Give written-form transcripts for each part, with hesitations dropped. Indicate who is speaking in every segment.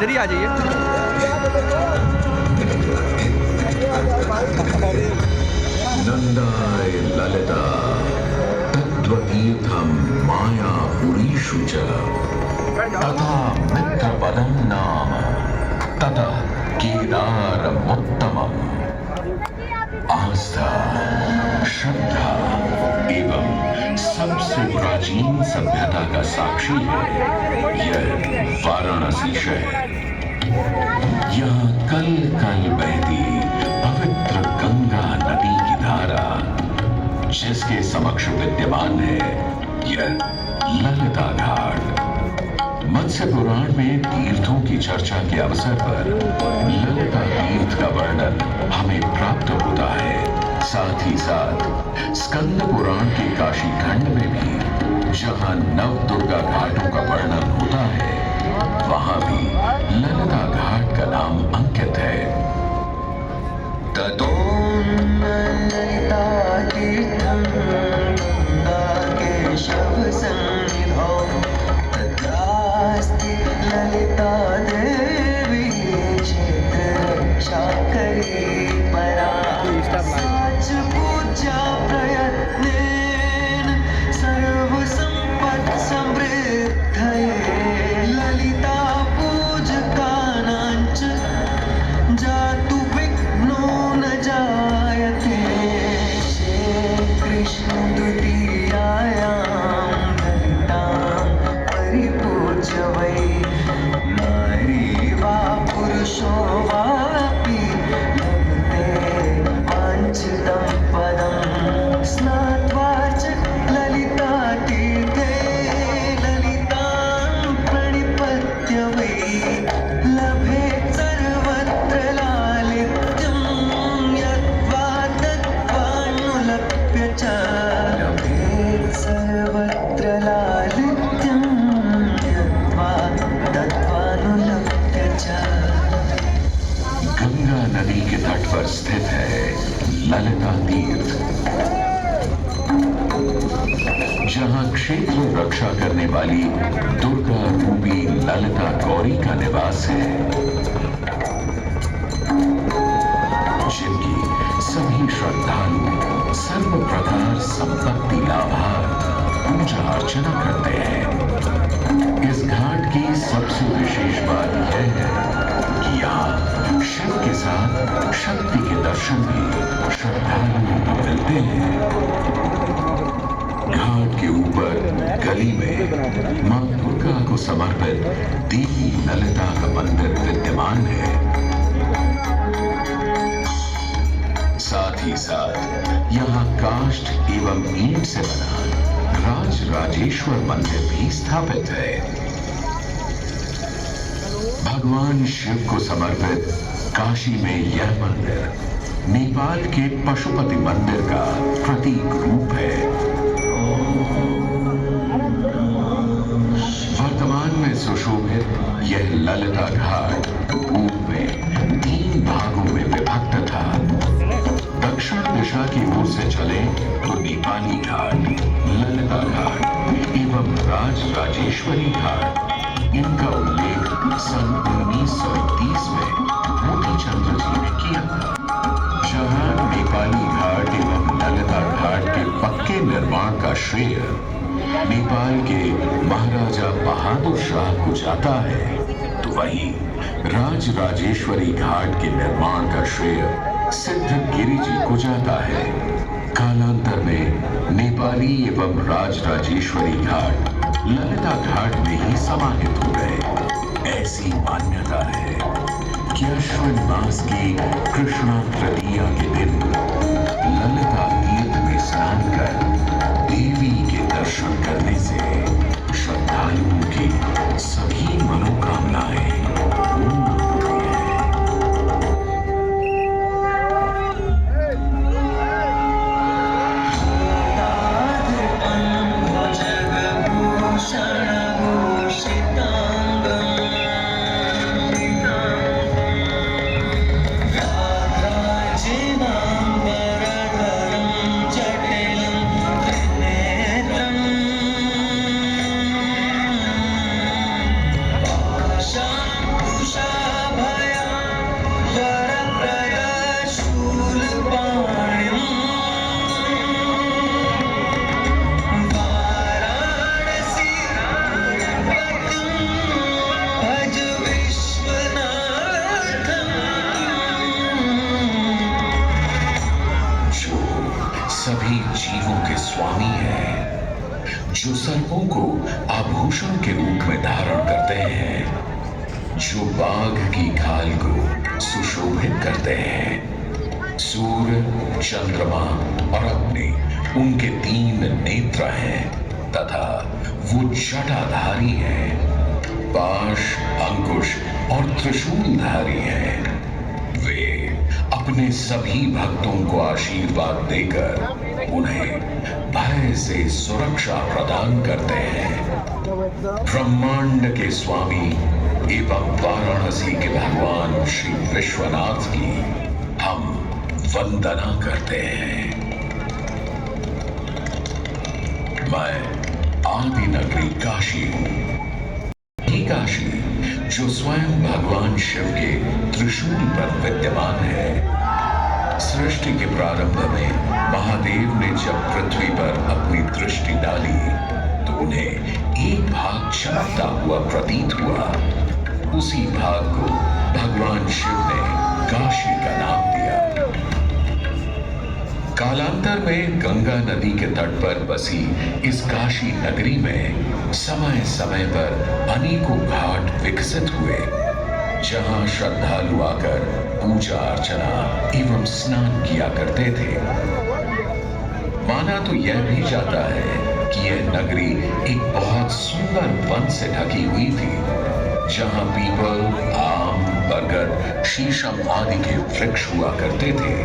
Speaker 1: इधर ही आ जाइए।
Speaker 2: नंदाय ललिता तत्त्वतीर्थं मायापुरीषु च तथा मित्रपदं नाम ततः केदारमुत्तमम्। आस्था, श्रद्धा एवं सबसे प्राचीन सभ्यता का साक्षी है यह वाराणसी शहर। यहाँ कल कल बहती पवित्र गंगा नदी की धारा, जिसके समक्ष विद्यमान है यह ललिता घाट। मत्स्य पुराण में तीर्थों की चर्चा के अवसर पर ललिता तीर्थ का वर्णन हमें प्राप्त होता है। साथ ही साथ स्कंद पुराण के काशी खंड में भी जहां नव दुर्गा घाटों का वर्णन होता है, वहां भी ललिता घाट का नाम अंकित है।
Speaker 3: ततो ललिता तीर्थं गंगा केशव सन्निधौ तत्रास्ति ललिता देवी क्षेत्र रक्षाकरी परा। साच पूजा प्रयत्नेन सर्वसम्पत् समृद्धये ललिता पूजकानां च जातु विघ्नो न जायते। कृष्ण द्वितीयायां ललितां परिपूज्य वै नारी वा पुरुषो वापि लभते वाञ्छितं पदं। स्नात्वा च ललिता तीर्थे ललितां प्रणिपत्य वै लभेत् सर्वत्र लालित्यं। यद्वा तद्वानुलप्य च लभेत् सर्वत्र लालित्यं। यद्वा तद्वानुलप्य च।
Speaker 2: गंगा नदी के तट पर स्थित है ललिता तीर्थ, जहां क्षेत्र रक्षा करने वाली दुर्गा रूपी ललिता गौरी का निवास है, जिनकी सभी श्रद्धालु सर्व प्रकार संपत्ति लाभार्थ पूजा अर्चना करते हैं। इस घाट की सबसे विशेष बात यह है कि यहाँ शिव के साथ शक्ति के दर्शन भी श्रद्धालुओं को मिलते हैं। घाट के ऊपर गली में मां दुर्गा को समर्पित देवी ललिता का मंदिर विद्यमान है। साथ ही साथ यहाँ काष्ठ एवं ईंट से बना राज राजेश्वर मंदिर भी स्थापित है। भगवान शिव को समर्पित काशी में यह मंदिर नेपाल के पशुपति मंदिर का प्रतीक रूप है। वर्तमान में सुशोभित यह ललिता घाट पूर्व में 3 भागों में विभक्त था। दक्षिण दिशा की ओर से चले तो नेपाली घाट, ललिता घाट एवं राज राजेश्वरी घाट। इनका उल्लेख सन 1931 में मोतीचंद्र जी ने किया था। जहां नेपाली घाट एवं ललिता घाट के पक्के निर्माण का श्रेय नेपाल के महाराजा बहादुर शाह को जाता है, तो वहीं राज राजेश्वरी घाट के निर्माण का श्रेय सिद्धगिरी जी को जाता है। कालांतर में नेपाली एवं राज राजेश्वरी घाट ललिता घाट में ही समाहित हो गए। ऐसी मान्यता है कि अश्विन मास की कृष्णा तृतीया के दिन ललिता तीर्थ में स्नान कर देवी के दर्शन करने से श्रद्धालुओं की सभी मनोकामनाएं पूर्ण होती हैं।
Speaker 3: राजराजेनां वरदरं
Speaker 2: सभी जीवों के स्वामी हैं, जो सर्पों को आभूषण के रूप में धारण करते हैं, जो बाघ की खाल को सुशोभित करते हैं। सूर्य, चंद्रमा और अग्नि उनके 3 नेत्र हैं तथा वो जटाधारी हैं। पाश, अंकुश और त्रिशूलधारी हैं। वे अपने सभी भक्तों को आशीर्वाद देकर उन्हें भय से सुरक्षा प्रदान करते हैं। ब्रह्मांड के स्वामी एवं वाराणसी के भगवान श्री विश्वनाथ की हम वंदना करते हैं। मैं आदि नगरी काशी हूं। ये काशी जो स्वयं भगवान शिव के त्रिशूल पर विद्यमान है। सृष्टि के प्रारंभ में महादेव ने जब पृथ्वी पर अपनी दृष्टि डाली तो उन्हें एक भाग चमकता हुआ प्रतीत हुआ। उसी भाग को भगवान शिव ने काशी का नाम दिया। कालांतर में गंगा नदी के तट पर बसी इस काशी नगरी में समय समय पर अनेकों घाट विकसित हुए, जहां श्रद्धालु आकर पूजा अर्चना एवं स्नान किया करते थे। माना तो यह भी जाता है कि यह नगरी एक बहुत सुंदर वन से ढकी हुई थी, जहां पीपल, आम, बरगद, शीशम आदि के वृक्ष हुआ करते थे,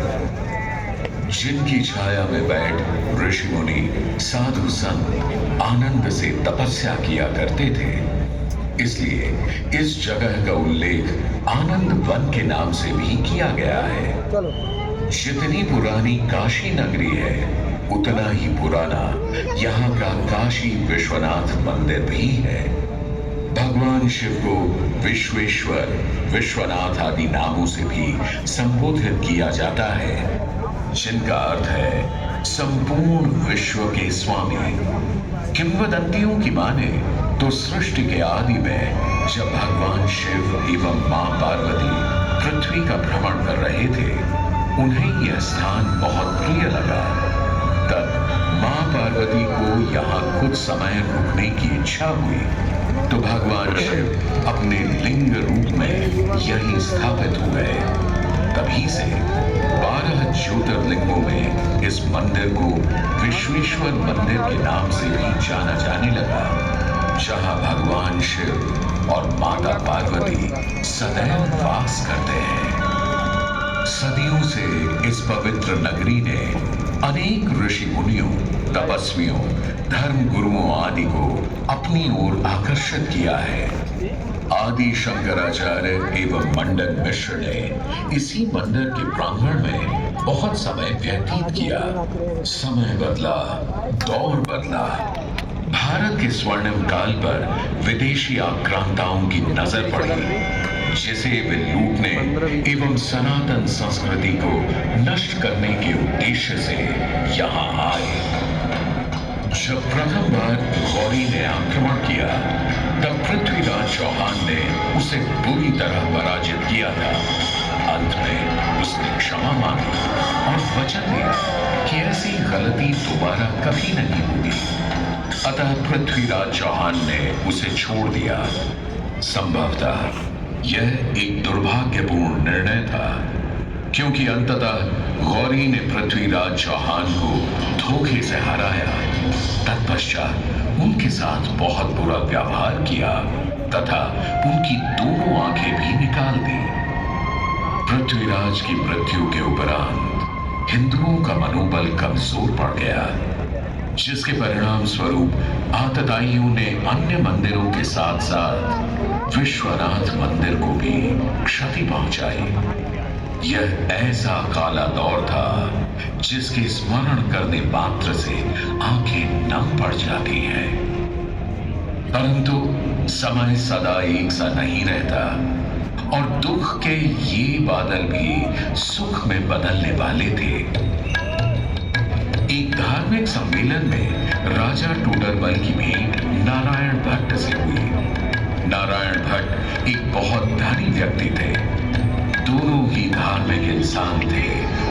Speaker 2: जिनकी छाया में बैठ ऋषि मुनि, साधु संत आनंद से तपस्या किया करते थे। इसलिए इस जगह का उल्लेख आनंद वन के नाम से भी किया गया है। जितनी पुरानी काशी नगरी है, उतना ही पुराना यहाँ का काशी विश्वनाथ मंदिर भी है। भगवान शिव को विश्वेश्वर, विश्वनाथ आदि नामों से भी संबोधित किया जाता है, जिनका अर्थ है संपूर्ण विश्व के स्वामी। किंवदंतियों की माने तो सृष्टि के आदि में जब भगवान शिव एवं मां पार्वती पृथ्वी का भ्रमण कर रहे थे, उन्हें यह स्थान बहुत प्रिय लगा। तब मां पार्वती को यहाँ कुछ समय रुकने की इच्छा हुई, तो भगवान शिव अपने लिंग रूप में यही स्थापित हुए। तभी से 12 ज्योतिर्लिंगों में इस मंदिर को विश्वेश्वर मंदिर के नाम से भी जाना जाने लगा, जहां भगवान शिव और माता पार्वती सदैव वास करते हैं। सदियों से इस पवित्र नगरी ने अनेक ऋषि मुनियों, तपस्वियों, धर्म गुरुओं आदि को अपनी ओर आकर्षित किया है। आदि शंकराचार्य एवं मंडन मिश्र ने इसी मंदिर के प्रांगण में बहुत समय व्यतीत किया। समय बदला, दौर बदला। भारत के स्वर्णिम काल पर विदेशी आक्रांताओं की नजर पड़ी, जिसे वे लूटने एवं सनातन संस्कृति को नष्ट करने के उद्देश्य से यहाँ आए। जब प्रथम बार गौरी ने आक्रमण किया, तब पृथ्वीराज चौहान ने उसे बुरी तरह पराजित किया था। अंत में उसने क्षमा मांगी और वचन दिया कि ऐसी गलती दोबारा कभी नहीं होगी। अतः पृथ्वीराज चौहान ने उसे छोड़ दिया। संभवतः यह एक दुर्भाग्यपूर्ण निर्णय था, क्योंकि अंततः गौरी ने पृथ्वीराज चौहान को धोखे से हराया। तत्पश्चात उनके साथ बहुत बुरा व्यवहार किया तथा उनकी दोनों आंखें भी निकाल दी। पृथ्वीराज की मृत्यु के उपरांत हिंदुओं का मनोबल कमजोर पड़ गया, जिसके परिणाम स्वरूप आतताइयों ने अन्य मंदिरों के साथ साथ विश्वनाथ मंदिर को भी क्षति पहुंचाई। यह ऐसा काला दौर था जिसके स्मरण करने मात्र से आंखें नम पड़ जाती हैं। परंतु समय सदा एक सा नहीं रहता और दुख के ये बादल भी सुख में बदलने वाले थे। एक धार्मिक सम्मेलन में राजा टोडरमल की भेंट नारायण भट्ट से हुई। नारायण भट्ट एक बहुत धनी व्यक्ति थे। दोनों ही धार्मिक इंसान थे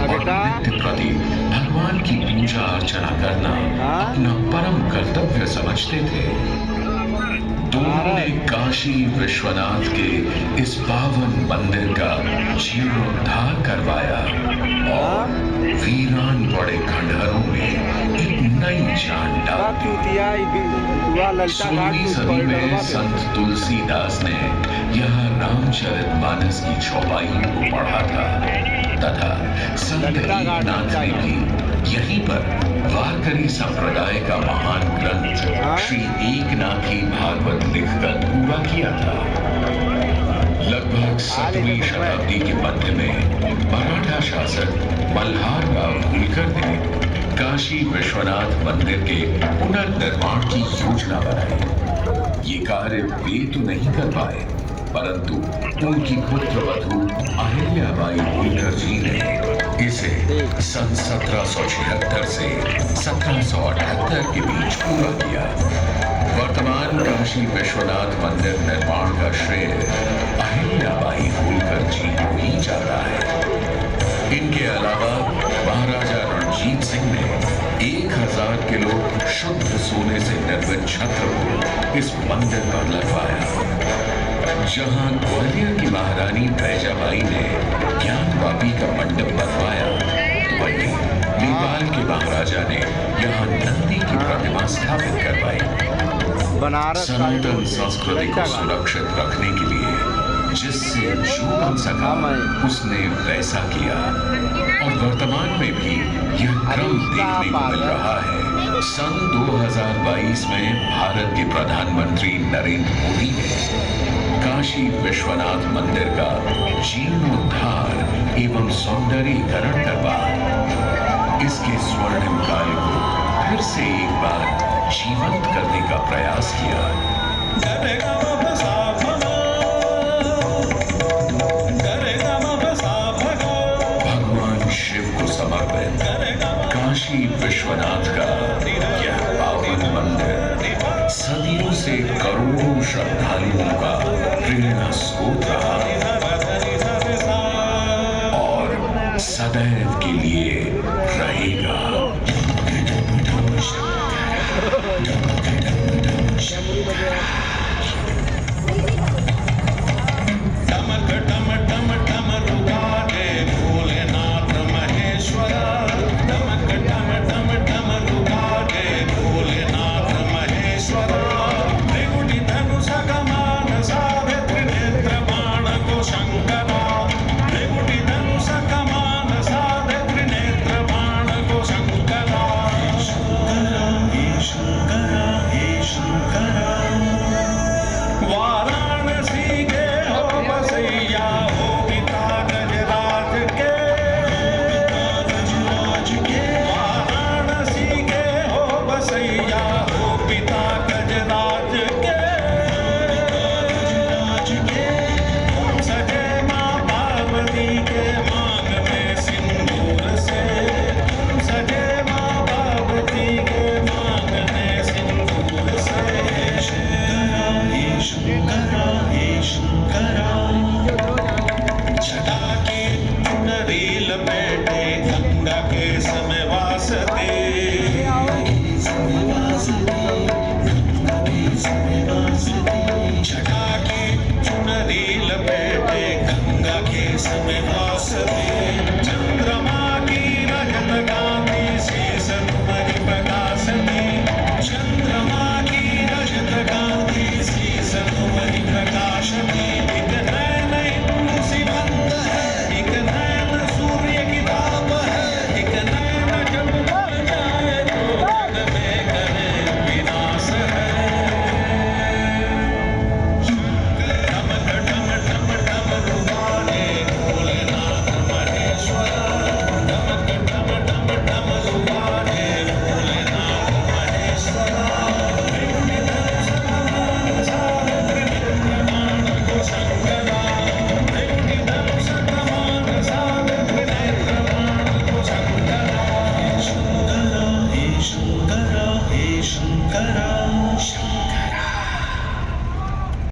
Speaker 2: और नित्य प्रति भगवान भगवान की पूजा अर्चना करना अपना परम कर्तव्य समझते थे। दोनों ने काशी विश्वनाथ के इस पावन मंदिर का जीर्णोद्धार करवाया और वीरान बड़े खंडहरों में एक नई जान डाली। 16वीं सदी में संत तुलसीदास ने यहाँ रामचरितमानस की चौपाई को पढ़ा था तथा संत एकनाथ ने भी यहीं पर वारकरी संप्रदाय का महान ग्रंथ श्री एकनाथी भागवत लिखकर पूरा किया था। लगभग 7वीं शताब्दी के मध्य में मराठा शासक मल्हार राव होलकर ने काशी विश्वनाथ मंदिर के पुनर्निर्माण की योजना बनाई। ये कार्य वे तो नहीं कर पाए, परंतु उनकी पुत्रवधू अहिल्याबाई होलकर जी ने इसे सन 1776 से 1778 के बीच पूरा किया। वर्तमान काशी विश्वनाथ मंदिर निर्माण का श्रेय अहिल्याबाई होलकर जी को ही जा रहा है। इनके अलावा महाराजा रणजीत सिंह ने 1000 किलो शुद्ध सोने से निर्मित छत्र को इस मंदिर पर लगवाया। जहां ग्वालियर की महारानी फैजाबाई ने ज्ञानवापी का मंडप बनवाया, तो वहीं नेपाल के महाराजा ने यहाँ नंदी की प्रतिमा स्थापित करवाई। सनातन संस्कृति को सुरक्षित रखने के लिए जिससे जो बन सका उसने वैसा किया और वर्तमान में भी यह क्रम देखने को मिल रहा है। सन 2022 में भारत के प्रधानमंत्री नरेंद्र मोदी ने काशी विश्वनाथ मंदिर का जीर्णोद्धार एवं सौंदर्यीकरण करवा इसके स्वर्णिम काल को फिर से एक बार जीवंत करने का प्रयास किया। भगवान शिव को समर्पित काशी विश्वनाथ का यह पावन मंदिर सदियों से करोड़ों श्रद्धालुओं का प्रेरणा स्रोत रहा और सदैव के लिए रहेगा।
Speaker 3: गंगा के समय वासते